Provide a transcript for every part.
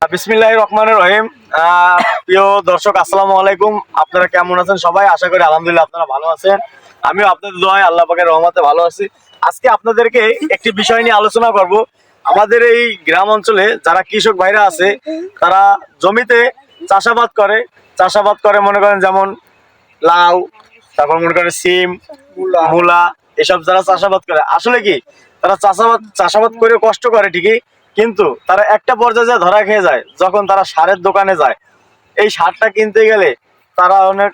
বিসমিল্লাহির রহমানির রহিম। প্রিয় দর্শক, আসসালামু আলাইকুম। আপনারা কেমন আছেন সবাই? আশা করি আলহামদুলিল্লাহ আপনারা ভালো আছেন। আমিও আপনাদের দোয়ায় আল্লাহ পাকের রহমতে ভালো আছি। আজকে আপনাদেরকে একটি বিষয় নিয়ে আলোচনা করব। আমাদের এই গ্রাম অঞ্চলে যারা কৃষক ভাইরা আছে তারা জমিতে চাষাবাদ করে মনে করেন যেমন লাউ, তারপর মনে করেন সিম, মূলা, এসব যারা চাষাবাদ করে আসলে কি তারা চাষাবাদ করে কষ্ট করে ঠিকই, কিন্তু তারা একটা পর্যায়ে ধরা খেয়ে যায় যখন তারা সারের দোকানে যায়। এই সারটা কিনতে গেলে তারা অনেক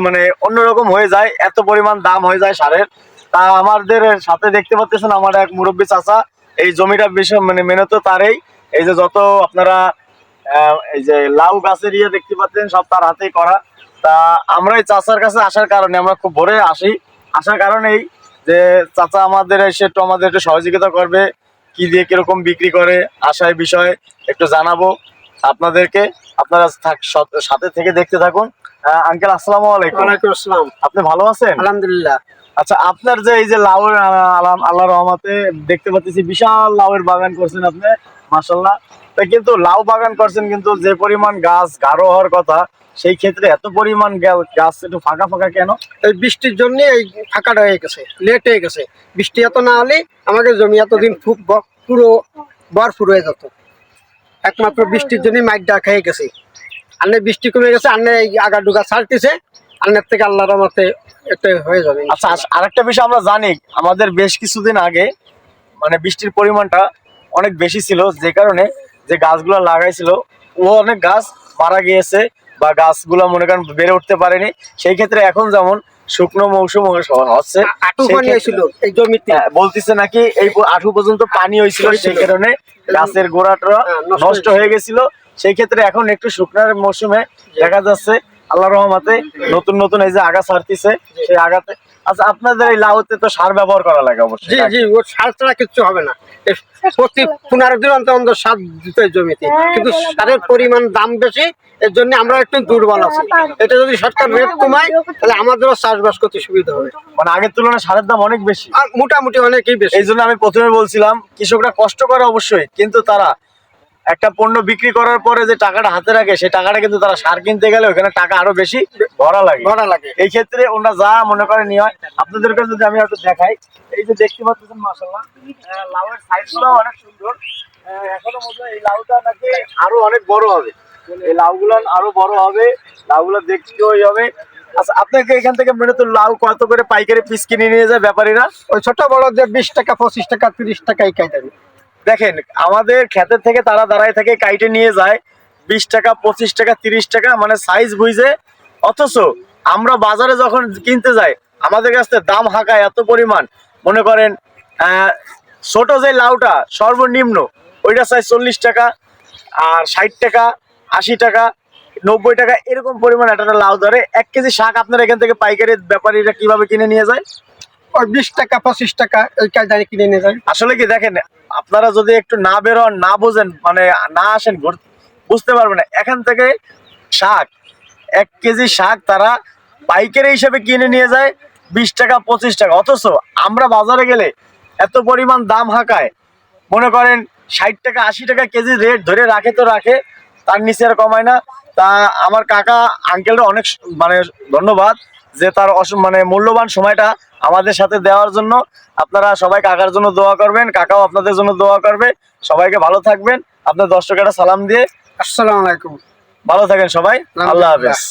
মানে অন্যরকম হয়ে যায়, এত পরিমাণ দাম হয়ে যায় সারের। তা আমাদের সাথে দেখতে পাচ্ছেন আমার এক মুরব্বী চাচা, এই জমিটা বিষয় মানে মেনে তো তারই। এই যে যত আপনারা এই যে লাউ গাছের দেখতে পাচ্ছেন সব তার হাতেই করা। তা আমরা এই চাচার কাছে আসার কারণে আমরা খুব ভোরে আসার কারণেই যে চাচা আমাদের এসে একটু আমাদের একটু সহযোগিতা করবে, কি দিয়ে কিরকম বিক্রি করে আশায় বিষয়ে একটু জানাবো আপনাদেরকে। আপনারা সাথে থেকে দেখতে থাকুন। আঙ্কেল আসসালামু আলাইকুম। ওয়ালাইকুম আসসালাম। আপনি ভালো আছেন? আলহামদুলিল্লাহ। আচ্ছা, আপনার যে এই যে লাউয়ের আল্লাহর রহমতে দেখতে পাচ্ছি বিশাল লাউয়ের বাগান করছেন আপনি, মাশাআল্লাহ। কিন্তু লাউ বাগান করছেন, কিন্তু যে পরিমাণ গাছ গাঢ় হওয়ার কথা সেই ক্ষেত্রে এত পরিমাণ গাছ একটু ফাঁকা ফাঁকা কেন? এই বৃষ্টির জন্য এই ফাঁকাটা হয়ে গেছে, লেট হয়ে গেছে। বৃষ্টি এত না হলে আমাদের জমি এতদিন খুব পুরো ভরপুর হয়ে যেত। একমাত্র বৃষ্টির জন্য মাইটটা খেয়ে গেছে। আন্নে বৃষ্টি কমে গেছে, আন্নে এই আগা ডুগা ছাড়তেছে, আন্নের থেকে আল্লাহর রহমতে একটা হয়ে যাবে। আচ্ছা, আরেকটা বিষয় আমরা জানি, আমাদের বেশ কিছুদিন আগে মানে বৃষ্টির পরিমাণটা অনেক বেশি ছিল, যে কারণে যে গাছগুলো লাগাইছিল ও অনেক গাছ মারা গিয়েছে বা গাছগুলো মনে করেন বেড়ে উঠতে পারেনি। সেই ক্ষেত্রে এখন যেমন শুকনো মৌসুম হচ্ছে, এই জমিতে বলতেছে নাকি এই আঠু পর্যন্ত পানি হয়েছিল, সেই কারণে গাছের গোড়াটা নষ্ট হয়ে গেছিল। সেই ক্ষেত্রে এখন একটু শুকনার মৌসুমে দেখা যাচ্ছে আল্লাহ রহমতে নতুন নতুন এই যে আগা ছাড়তিছে, সেই আগাতে। আচ্ছা, আপনাদের এই লাউতে তো সার ব্যবহার করা লাগে অবশ্যই? জি জি, ওর সার ছাড়া কিচ্ছু হবে না। প্রতি 15 দিন অন্তর সার দিতে জমিতে, কিন্তু সারের পরিমাণ দাম বেশি, এর জন্য আমরা একটু দুর্বল আছি। এটা যদি সরকার রেট কমায় তাহলে আমাদেরও চাষবাস করতে সুবিধা হবে। মানে আগের তুলনায় সারের দাম অনেক বেশি, আর মোটামুটি অনেকই বেশি। এই জন্য আমি প্রথমে বলছিলাম কৃষকরা কষ্ট করে অবশ্যই, কিন্তু তারা একটা পণ্য বিক্রি করার পরে যে টাকাটা হাতে রাখে সেই টাকাটা কিন্তু তারা সার কিনতে গেলে ওখানে টাকা আরো বেশি ভরা লাগে। এই ক্ষেত্রে ওনারা যা মনে করে নিয়ে হয়। আপনাদেরকে যদি আমি একটু দেখাই, এই যে দেখতে পাচ্ছেন মাশাআল্লাহ লাউয়ের সাইজগুলো অনেক সুন্দর। এখনো মনে হয় এই লাউটা নাকি আরো অনেক বড় হবে, এই লাউগুলো আরো বড় হবে, লাউগুলো দেখতেও হবে। আচ্ছা, আপনাকে এখান থেকে মেনে তো লাউ কত করে পাইকারি পিস কিনে নিয়ে যায় ব্যাপারীরা? ওই ছোট বড় যে 20 টাকা 25 টাকা 30 টাকাই খাইতে। দেখেন, আমাদের ক্ষেতের থেকে তারা দাঁড়ায় থেকে কাইটে নিয়ে যায় 20 টাকা 25 টাকা 30 টাকা, মানে সাইজ বুঝে। অথচ আমরা বাজারে যখন কিনতে যাই আমাদের কাছ থেকে দাম হাঁকায় এত পরিমাণ। মনে করেন ছোট যে লাউটা সর্বনিম্ন ওইটা চাই 40 টাকা, আর 60 টাকা 80 টাকা 90 টাকা এরকম পরিমাণ একটা লাউ ধরে। 1 কেজি শাক আপনার এখান থেকে পাইকারি ব্যাপারীরা কিভাবে কিনে নিয়ে যায়? ওই 20 টাকা 25 টাকা এই কায়দায় কিনে নিয়ে যায়। আসলে কি দেখেন, আপনারা যদি একটু না বেরোন, না বোঝেন, মানে না আসেন, বুঝতে পারবেন না। এখান থেকে শাক 1 কেজি শাক তারা পাইকারি হিসেবে কিনে নিয়ে যায় 20 টাকা 25 টাকা। অথচ আমরা বাজারে গেলে এত পরিমাণ দাম হাঁকায়, মনে করেন 60 টাকা 80 টাকা কেজি রেট ধরে রাখে, তো রাখে, তার নিচে আর কমায় না। তা আমার কাকা আঙ্কেলরা অনেক মানে ধন্যবাদ যে তার মানে মূল্যবান সময়টা আমাদের সাথে দেওয়ার জন্য। আপনারা সবাই কাকার জন্য দোয়া করবেন, কাকাও আপনাদের জন্য দোয়া করবে। সবাইকে ভালো থাকবেন। আপনার দর্শকেরা সালাম দিয়ে আসসালামু আলাইকুম। ভালো থাকেন সবাই। আল্লাহ হাফেজ।